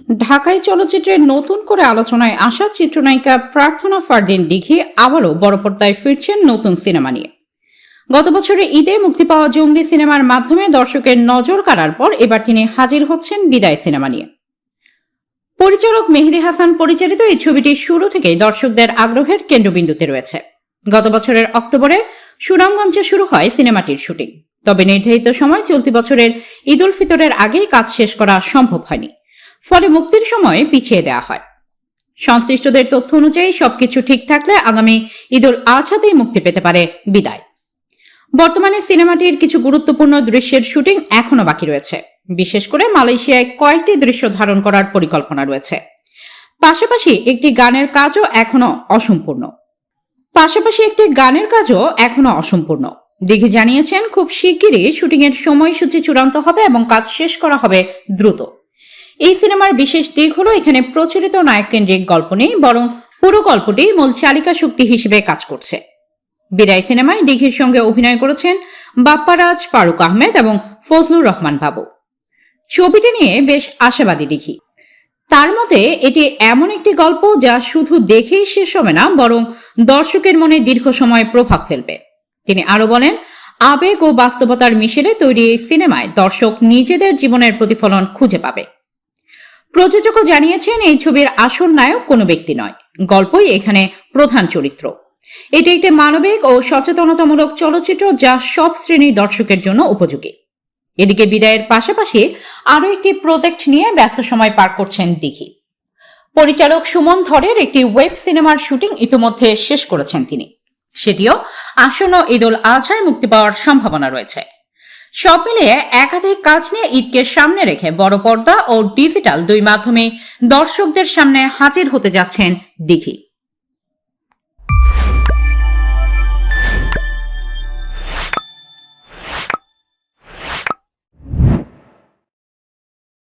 ঢাকাই চলচ্চিত্রের নতুন করে আলোচনায় আসা চিত্রনায়িকা প্রার্থনা ফারদিন দিঘি আবারও বড় পর্দায় ফিরছেন নতুন সিনেমা নিয়ে। গত বছরের ঈদে মুক্তি পাওয়া জঙ্গলি সিনেমার মাধ্যমে দর্শকের নজর কাড়ার পর এবার তিনি হাজির হচ্ছেন বিদায় সিনেমা নিয়ে। পরিচালক মেহেদী হাসান পরিচালিত এই ছবিটি শুরু থেকেই দর্শকদের আগ্রহের কেন্দ্রবিন্দুতে রয়েছে। গত বছরের অক্টোবরে সুনামগঞ্জে শুরু হয় সিনেমাটির শুটিং। তবে নির্ধারিত সময় চলতি বছরের ঈদ উল ফিতরের আগেই কাজ শেষ করা সম্ভব হয়নি, ফলে মুক্তির সময় পিছিয়ে দেওয়া হয়। সংশ্লিষ্টদের তথ্য অনুযায়ী সবকিছু ঠিক থাকলে আগামী ঈদ উল আজহাতেই মুক্তি পেতে পারে বিদায়। বর্তমানে সিনেমাটির কিছু গুরুত্বপূর্ণ দৃশ্যের শুটিং এখনো বাকি রয়েছে। বিশেষ করে মালয়েশিয়ায় কয়েকটি দৃশ্য ধারণ করার পরিকল্পনা রয়েছে। পাশাপাশি একটি গানের কাজও অসম্পূর্ণ। দিঘি জানিয়েছেন, খুব শিগগিরই শুটিংয়ের সময়সূচি চূড়ান্ত হবে এবং কাজ শেষ করা হবে দ্রুত। এই সিনেমার বিশেষ দিক হলো এখানে প্রচলিত নায়ক কেন্দ্রিক গল্প নেই, বরং পুরো গল্পটি মূল চালিকা শক্তি হিসেবে কাজ করছে। বিদায় সিনেমায় দিঘির সঙ্গে অভিনয় করেছেন বাপ্পারাজ, ফারুক আহমেদ এবং ফজলুর রহমান বাবু। ছবিটি নিয়ে বেশ আশাবাদী দিঘি। তার মতে এটি এমন একটি গল্প যা শুধু দেখেই শেষ হবে না, বরং দর্শকের মনে দীর্ঘ সময় প্রভাব ফেলবে। তিনি আরো বলেন, আবেগ ও বাস্তবতার মিশেলে তৈরি এই সিনেমায় দর্শক নিজেদের জীবনের প্রতিফলন খুঁজে পাবে। প্রযোজকও জানিয়েছেন, এই ছবির আসল নায়ক কোনো ব্যক্তি নয়, গল্পই এখানে প্রধান চরিত্র। এটি একটি মানবিক ও সচেতনতামূলক চলচ্চিত্র যা সব শ্রেণীর দর্শকের জন্য উপযোগী। এদিকে বিদায়ের পাশাপাশি আরও একটি প্রজেক্ট নিয়ে ব্যস্ত সময় পার করছেন দিঘি। পরিচালক সুমন ধরের একটি ওয়েব সিনেমার শুটিং ইতিমধ্যে শেষ করেছেন তিনি। সেটিও আসন্ন ঈদ উল আজহায় মুক্তি পাওয়ার সম্ভাবনা রয়েছে। সব মিলিয়ে একাধিক কাজ নিয়ে ঈদকে সামনে রেখে বড় পর্দা ও ডিজিটাল দুই মাধ্যমে দর্শকদের সামনে হাজির হতে যাচ্ছেন দিঘি।